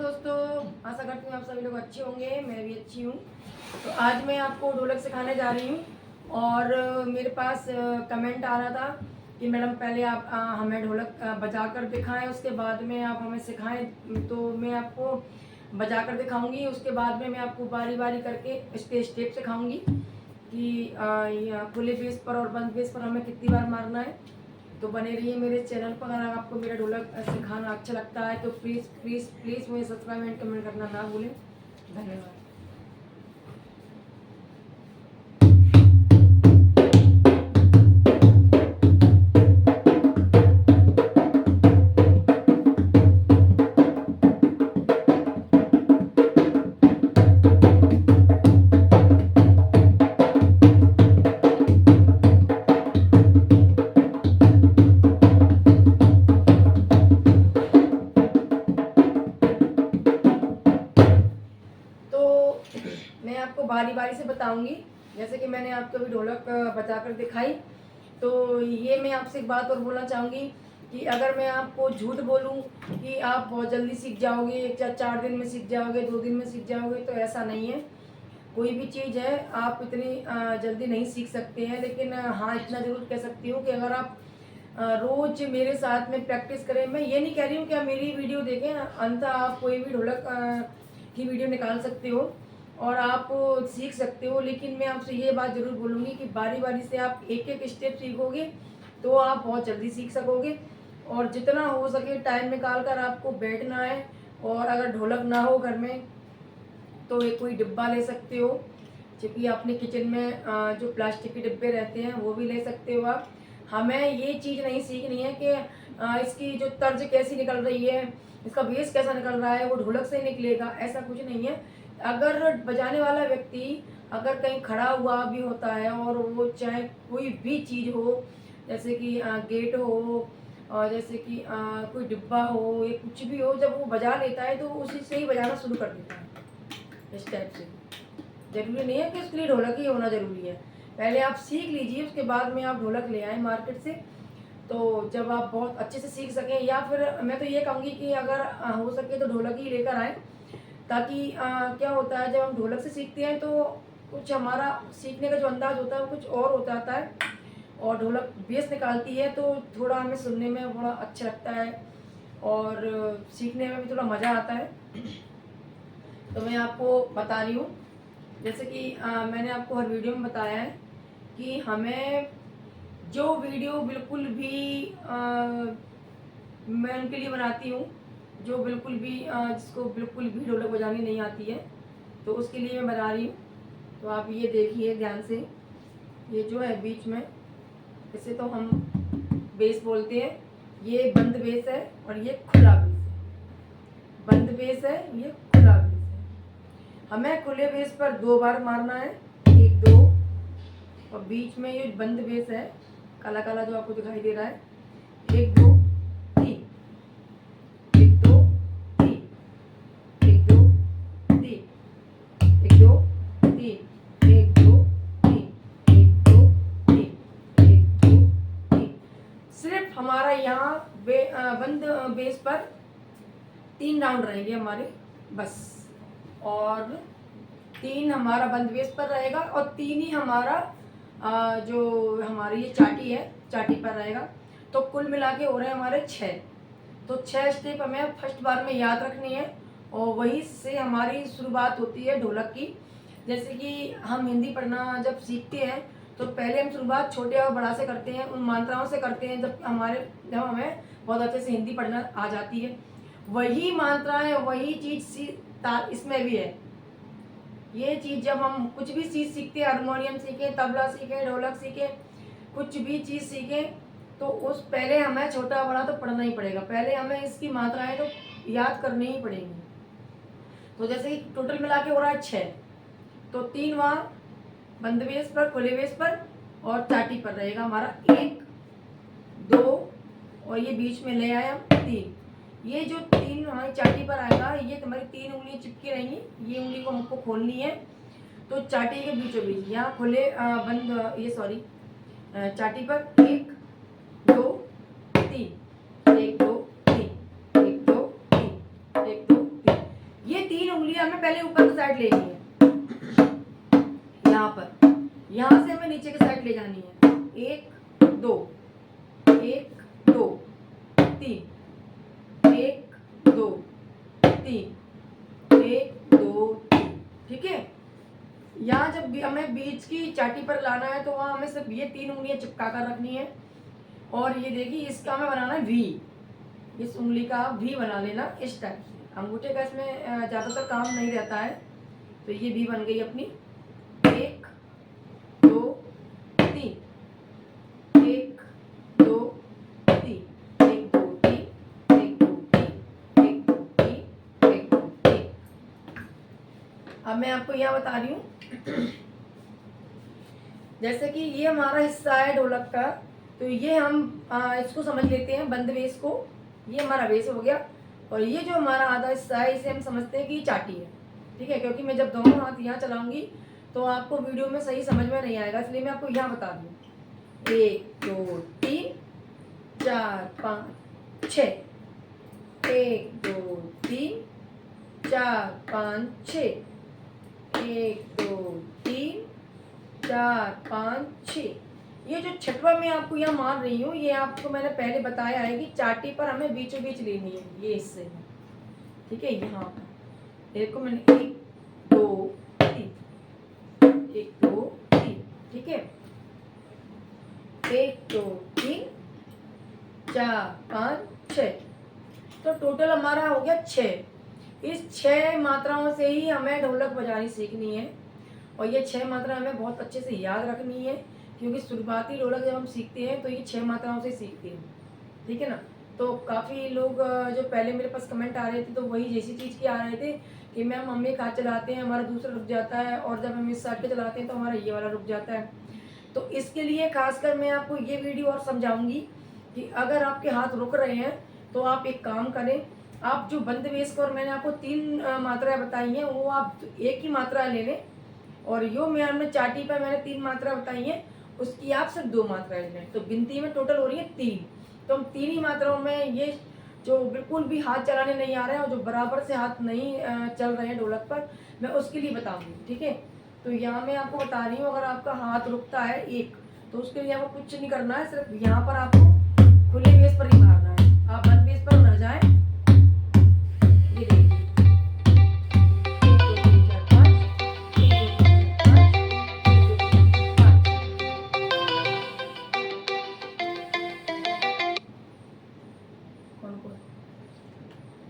दोस्तों, आशा करती हूँ आप सभी लोग अच्छे होंगे। मैं भी अच्छी हूँ। तो आज मैं आपको ढोलक सिखाने जा रही हूँ और मेरे पास कमेंट आ रहा था कि मैडम पहले आप हमें ढोलक बजा कर दिखाएं, उसके बाद में आप हमें सिखाएं। तो मैं आपको बजा कर दिखाऊंगी, उसके बाद में मैं आपको बारी बारी करके स्टेप सिखाऊंगी कि खुले बेस पर और बंद बेस पर हमें कितनी बार मारना है। तो बने रहिए मेरे चैनल पर। अगर आपको मेरा ढोलक सिखाना अच्छा लगता है तो प्लीज़ प्लीज़ प्लीज़ मुझे सब्सक्राइब एंड कमेंट करना ना भूलें। धन्यवाद। तो मैं आपको बारी बारी से बताऊंगी। जैसे कि मैंने आपको अभी ढोलक बजा कर दिखाई, तो ये मैं आपसे एक बात और बोलना चाहूँगी कि अगर मैं आपको झूठ बोलूँ कि आप बहुत जल्दी सीख जाओगे, 4 दिन में सीख जाओगे, 2 दिन में सीख जाओगे, तो ऐसा नहीं है। कोई भी चीज़ है आप इतनी जल्दी नहीं सीख सकते हैं, लेकिन हाँ इतना ज़रूर कह सकती हूँ कि अगर आप रोज़ मेरे साथ में प्रैक्टिस करें। मैं ये नहीं कह रही हूँ कि आप मेरी वीडियो देखें, अंततः आप कोई भी ढोलक की वीडियो निकाल सकते हो और आप सीख सकते हो, लेकिन मैं आपसे ये बात ज़रूर बोलूँगी कि बारी बारी से आप एक एक स्टेप सीखोगे तो आप बहुत जल्दी सीख सकोगे। और जितना हो सके टाइम निकाल कर आपको बैठना है। और अगर ढोलक ना हो घर में तो एक कोई डिब्बा ले सकते हो, क्योंकि अपने किचन में जो प्लास्टिक के डिब्बे रहते हैं वो भी ले सकते हो आप। हमें ये चीज़ नहीं सीखनी है कि इसकी जो तर्ज कैसी निकल रही है, इसका बेस कैसा निकल रहा है, वो ढोलक से निकलेगा, ऐसा कुछ नहीं है। अगर बजाने वाला व्यक्ति अगर कहीं खड़ा हुआ भी होता है और वो चाहे कोई भी चीज़ हो, जैसे कि गेट हो और जैसे कि कोई डिब्बा हो या कुछ भी हो, जब वो बजा लेता है तो उसी से ही बजाना शुरू कर देता है। इस टाइप से जरूरी नहीं है कि उसके लिए ढोलक ही होना जरूरी है। पहले आप सीख लीजिए, उसके बाद में आप ढोलक ले आए मार्केट से। तो जब आप बहुत अच्छे से सीख सकें, या फिर मैं तो ये कहूँगी कि अगर हो सके तो ढोलक ही लेकर आए, ताकि क्या होता है जब हम ढोलक से सीखते हैं तो कुछ हमारा सीखने का जो अंदाज होता है वो कुछ और हो जाता है, और ढोलक बेस निकालती है तो थोड़ा हमें सुनने में बड़ा अच्छा लगता है और सीखने में भी थोड़ा मज़ा आता है। तो मैं आपको बता रही हूँ, जैसे कि मैंने आपको हर वीडियो में बताया है कि हमें जो वीडियो बिल्कुल भी मैं उनके लिए बनाती हूँ जो बिल्कुल भी जिसको बिल्कुल भी ढोलक बजानी नहीं आती है, तो उसके लिए मैं बना रही हूँ। तो आप ये देखिए ध्यान से, ये जो है बीच में, इसे तो हम बेस बोलते हैं। ये बंद बेस है और ये खुला बेस है। बंद बेस है, ये खुला बेस है। हमें खुले बेस पर 2 बार मारना है, 1 2, और बीच में ये बंद बेस है काला काला जो आपको दिखाई दे रहा है, 1 2 3, 1 2 3, 1 2 3, 1 2 3, 1 2 3, 1 2 3, 1 2 3। सिर्फ हमारा यहाँ बंद बेस पर 3 राउंड रहेंगे हमारे बस, और 3 हमारा बंद बेस पर रहेगा और 3 ही हमारा जो हमारी ये चाटी है चाटी पर रहेगा। तो कुल मिला के हो रहे हैं हमारे 6। तो 6 स्टेप हमें फर्स्ट बार में याद रखनी है और वहीं से हमारी शुरुआत होती है ढोलक की। जैसे कि हम हिंदी पढ़ना जब सीखते हैं तो पहले हम शुरुआत छोटे और बड़ा से करते हैं, उन मात्राओं से करते हैं जब हमें बहुत अच्छे से हिंदी पढ़ना आ जाती है। वही मात्राएं वही चीज़ इसमें भी है। ये चीज़ जब हम कुछ भी चीज़ सीखते हैं, हारमोनियम सीखें, तबला सीखें, ढोलक सीखें, कुछ भी चीज़ सीखें, तो उस पहले हमें छोटा बड़ा तो पढ़ना ही पड़ेगा। पहले हमें इसकी मात्राएं तो याद करनी ही पड़ेंगी। तो जैसे कि टोटल मिला के हो रहा है 6, तो 3 वहाँ बंद बेस पर, खुले बेस पर और चाटी पर रहेगा हमारा 1 2, और ये बीच में ले आए हम 3। ये जो 3 हमारी चाटी पर आएगा, ये तुम्हारी 3 उंगलियां चिपकी रहेंगी, ये उंगली को हमको खोलनी है। तो चाटी के बीचों बीच यहाँ खुले बंद ये सॉरी चाटी पर 1 2 3, 1 2 3, 1 2 3, 1 2 3। उंगली हमें पहले ऊपर की साइड लेनी है, यहाँ पर, यहाँ से हमें नीचे की साइड ले जानी है। 1 2 1 2 3 1 2 3 1 2 3। ठीक है, यहाँ जब हमें बीच की चाटी पर लाना है तो वहाँ हमें सिर्फ ये 3 उंगलियां चिपका कर रखनी है। और ये देखिए इसका हमें बनाना है वी, इस उंगली का वी बना लेना इस टाइप से। अंगूठे का इसमें ज़्यादातर काम नहीं रहता है। तो ये वी बन गई अपनी। 1 2 3 1 2 3 1 2 3 1 2 3 1 2 3 1 2 3। अब मैं आपको यह बता रही हूँ जैसे कि ये हमारा हिस्सा है ढोलक का, तो ये हम इसको समझ लेते हैं बंद बेस को। ये हमारा बेस हो गया। और ये जो हमारा आधा हिस्सा है इसे हम समझते हैं कि चाटी है। ठीक है, क्योंकि मैं जब दोनों हाथ यहाँ चलाऊंगी तो आपको वीडियो में सही समझ में नहीं आएगा, इसलिए मैं आपको यहाँ बता दूँ। 1 2 3 4 5 6 1 2 3 4 5 6 1 2 3 4 5 6। ये जो छठवा मैं आपको यहाँ मार रही हूँ, ये आपको मैंने पहले बताया है कि चाटी पर हमें बीचों बीच लेनी है, ये इससे। ठीक है, यहाँ पर देखो मैंने 1 2 3 1 2 3। ठीक है, 1 2 3 4 5 6। तो टोटल हमारा हो गया 6। इस 6 मात्राओं से ही हमें ढोलक बजानी सीखनी है। और ये 6 मात्रा हमें बहुत अच्छे से याद रखनी है, क्योंकि शुरुआती ढोलक जब हम सीखते हैं तो ये 6 मात्राओं से सीखते हैं। ठीक है ना। तो काफ़ी लोग जो पहले मेरे पास कमेंट आ रहे थे तो वही जैसी चीज़ के आ रहे थे कि मैम हम एक हाथ चलाते हैं हमारा दूसरा रुक जाता है, और जब हम इस साइड पे चलाते हैं तो हमारा ये वाला रुक जाता है। तो इसके लिए खासकर मैं आपको ये वीडियो और समझाऊंगी कि अगर आपके हाथ रुक रहे हैं तो आप एक काम करें, आप जो बंद बेस पर मैंने आपको 3 मात्राएं बताई हैं वो आप एक ही मात्रा ले लें, और यो में हमने चाटी पर मैंने 3 मात्रा बताई हैं उसकी आप सिर्फ 2 मात्राएं लें। तो गिनती में टोटल हो रही है 3। तो हम 3 ही मात्राओं में ये जो बिल्कुल भी हाथ चलाने नहीं आ रहे हैं और जो बराबर से हाथ नहीं चल रहे हैं ढोलक पर, मैं उसके लिए बताऊंगी। ठीक है, तो यहाँ मैं आपको बता रही हूँ अगर आपका हाथ रुकता है एक, तो उसके लिए आपको कुछ नहीं करना है, सिर्फ यहाँ पर आपको खुले बेस पर ही मारना है।